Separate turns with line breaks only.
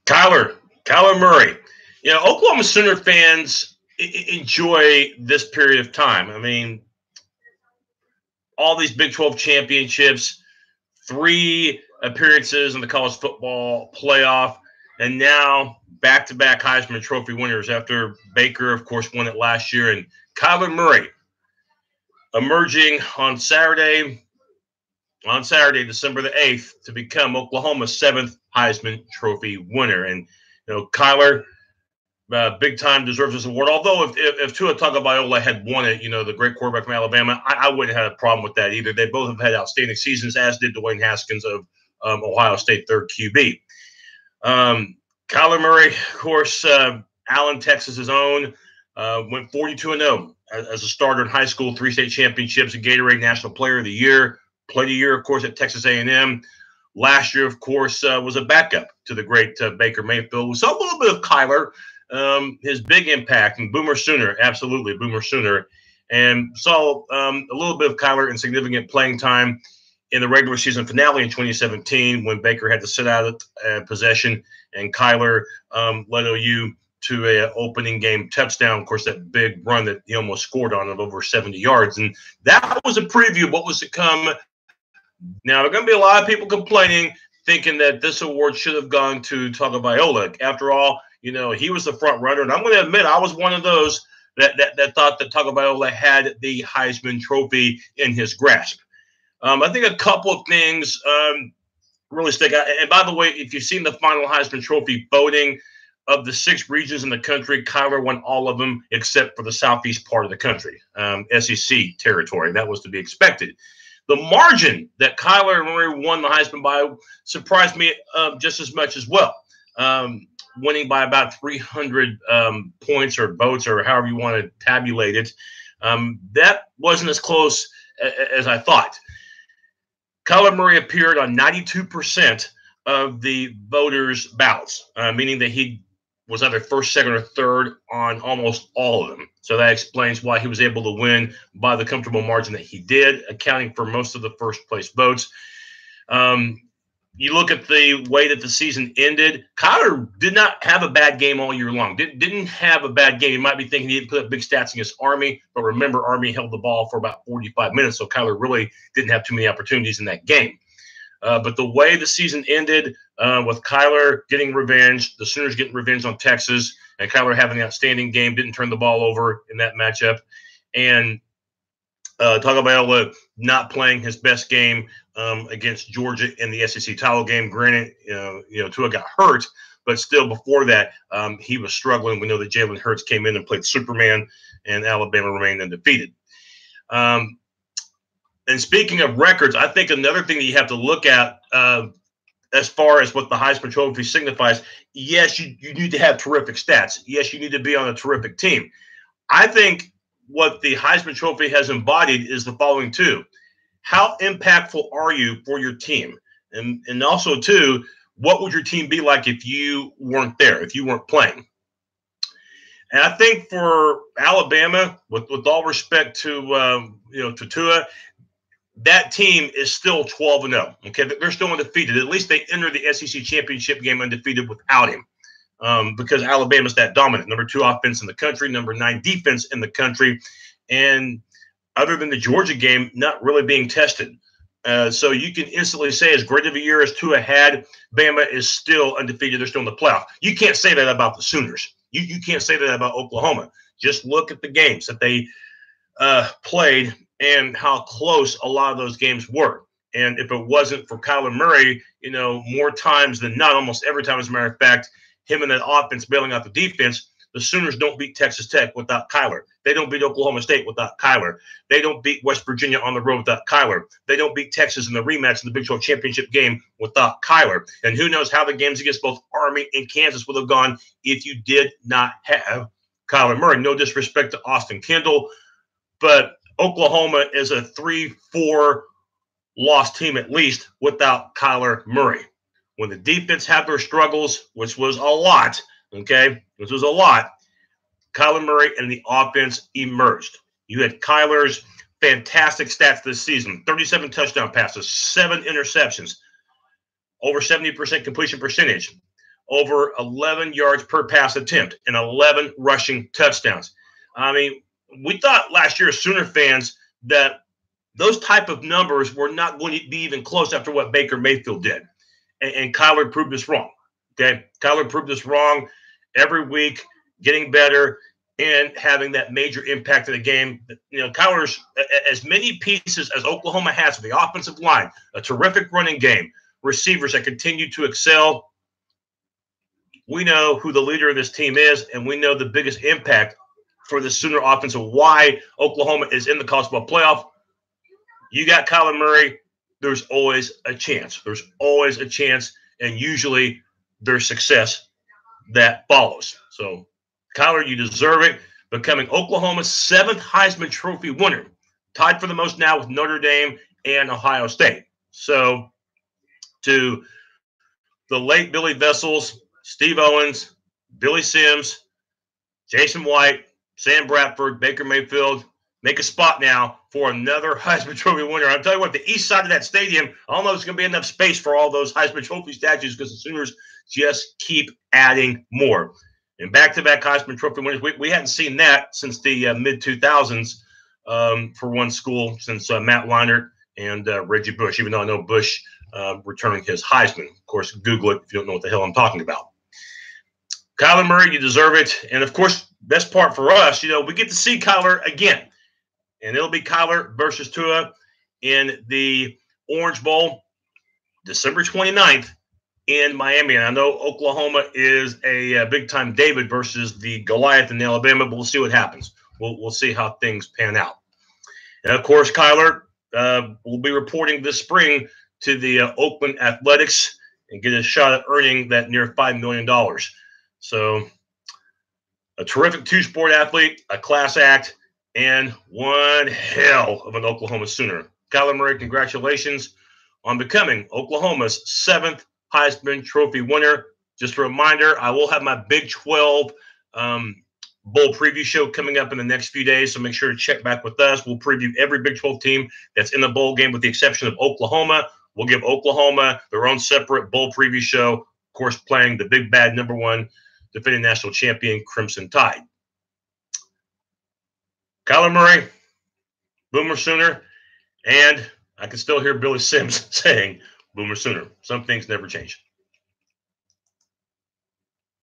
Kyler Murray. You know, Oklahoma Sooner fans enjoy this period of time. I mean, all these Big 12 championships, 3 appearances in the college football playoff, and now back-to-back Heisman Trophy winners after Baker, of course, won it last year. And Kyler Murray emerging on Saturday, December the 8th, to become Oklahoma's 7th Heisman Trophy winner. And, you know, Kyler, big time deserves this award. Although if Tua Tagovailoa had won it, you know, the great quarterback from Alabama, I wouldn't have had a problem with that either. They both have had outstanding seasons, as did Dwayne Haskins of Ohio State, third QB. Kyler Murray, of course, Allen, Texas's own, went 42-0 as a starter in high school, 3 state championships, a Gatorade National Player of the Year. Played a year, of course, at Texas A&M. Last year, of course, was a backup to the great Baker Mayfield. We saw a little bit of Kyler, his big impact, and Boomer Sooner, absolutely, Boomer Sooner. And saw a little bit of Kyler in significant playing time in the regular season finale in 2017 when Baker had to sit out possession, and Kyler led OU to an opening game touchdown. Of course, that big run that he almost scored on of over 70 yards. And that was a preview of what was to come. Now, there are going to be a lot of people complaining, thinking that this award should have gone to Tagovailoa. After all, you know, he was the front runner. And I'm going to admit, I was one of those that thought that Tagovailoa had the Heisman Trophy in his grasp. I think a couple of things really stick out. And by the way, if you've seen the final Heisman Trophy voting, of the 6 regions in the country, Kyler won all of them except for the southeast part of the country, SEC territory. That was to be expected. The margin that Kyler Murray won the Heisman by surprised me just as much as well, winning by about 300 points or votes or however you want to tabulate it. That wasn't as close as I thought. Kyler Murray appeared on 92% of the voters' ballots, meaning that he was either first, second, or third on almost all of them. So that explains why he was able to win by the comfortable margin that he did, accounting for most of the first-place votes. You look at the way that the season ended, Kyler did not have a bad game all year long. Didn't have a bad game. You might be thinking he didn't put up big stats against Army, but remember, Army held the ball for about 45 minutes, so Kyler really didn't have too many opportunities in that game. But the way the season ended, with Kyler getting revenge, the Sooners getting revenge on Texas, and Kyler having an outstanding game, didn't turn the ball over in that matchup, and Tagovailoa not playing his best game against Georgia in the SEC title game. Granted, Tua got hurt, but still before that, he was struggling. We know that Jalen Hurts came in and played Superman, and Alabama remained undefeated. And speaking of records, I think another thing that you have to look at as far as what the Heisman Trophy signifies, yes, you need to have terrific stats. Yes, you need to be on a terrific team. I think what the Heisman Trophy has embodied is the following two. How impactful are you for your team? And also, too, what would your team be like if you weren't there, if you weren't playing? And I think for Alabama, with all respect to Tua, that team is still 12-0. Okay, they're still undefeated. At least they enter the SEC championship game undefeated without him, because Alabama's that dominant. Number 2 offense in the country, number 9 defense in the country, and other than the Georgia game, not really being tested. So you can instantly say, as great of a year as Tua had, Bama is still undefeated. They're still in the playoff. You can't say that about the Sooners. You can't say that about Oklahoma. Just look at the games that they played and how close a lot of those games were. And if it wasn't for Kyler Murray, more times than not, almost every time, as a matter of fact, him and that offense bailing out the defense, the Sooners don't beat Texas Tech without Kyler. They don't beat Oklahoma State without Kyler. They don't beat West Virginia on the road without Kyler. They don't beat Texas in the rematch in the Big 12 championship game without Kyler. And who knows how the games against both Army and Kansas would have gone if you did not have Kyler Murray. No disrespect to Austin Kendall, but Oklahoma is a 3-4 loss team at least without Kyler Murray. When the defense had their struggles, which was a lot, Kyler Murray and the offense emerged. You had Kyler's fantastic stats this season: 37 touchdown passes, 7 interceptions. over 70% completion percentage, over 11 yards per pass attempt, and 11 rushing touchdowns. I mean, we thought last year as Sooner fans that those type of numbers were not going to be even close after what Baker Mayfield did. And Kyler proved us wrong. Okay, Kyler proved us wrong every week, getting better and having that major impact of the game. You know, Kyler's as many pieces as Oklahoma has for the offensive line, a terrific running game, receivers that continue to excel. We know who the leader of this team is, and we know the biggest impact for the Sooner offense and why Oklahoma is in the college football playoff. You got Kyler Murray, there's always a chance. There's always a chance, and usually there's success that follows. So, Kyler, you deserve it, becoming Oklahoma's 7th Heisman Trophy winner, tied for the most now with Notre Dame and Ohio State. So, to the late Billy Vessels, Steve Owens, Billy Sims, Jason White, Sam Bradford, Baker Mayfield, make a spot now for another Heisman Trophy winner. I'll tell you what, the east side of that stadium, I don't know if there's going to be enough space for all those Heisman Trophy statues because the Sooners just keep adding more. And back-to-back Heisman Trophy winners, we hadn't seen that since the mid-2000s for one school, since Matt Leinart and Reggie Bush, even though I know Bush returning his Heisman. Of course, Google it if you don't know what the hell I'm talking about. Kyler Murray, you deserve it. And, of course, best part for us, you know, we get to see Kyler again. And it'll be Kyler versus Tua in the Orange Bowl, December 29th in Miami. And I know Oklahoma is a big-time David versus the Goliath in Alabama, but we'll see what happens. We'll see how things pan out. And, of course, Kyler will be reporting this spring to the Oakland Athletics and get a shot at earning that near $5 million. So a terrific two-sport athlete, a class act, and one hell of an Oklahoma Sooner. Kyler Murray, congratulations on becoming Oklahoma's 7th Heisman Trophy winner. Just a reminder, I will have my Big 12 bowl preview show coming up in the next few days, so make sure to check back with us. We'll preview every Big 12 team that's in the bowl game with the exception of Oklahoma. We'll give Oklahoma their own separate bowl preview show, of course, playing the big bad #1 defending national champion Crimson Tide. Kyler Murray, Boomer Sooner, and I can still hear Billy Sims saying Boomer Sooner. Some things never change.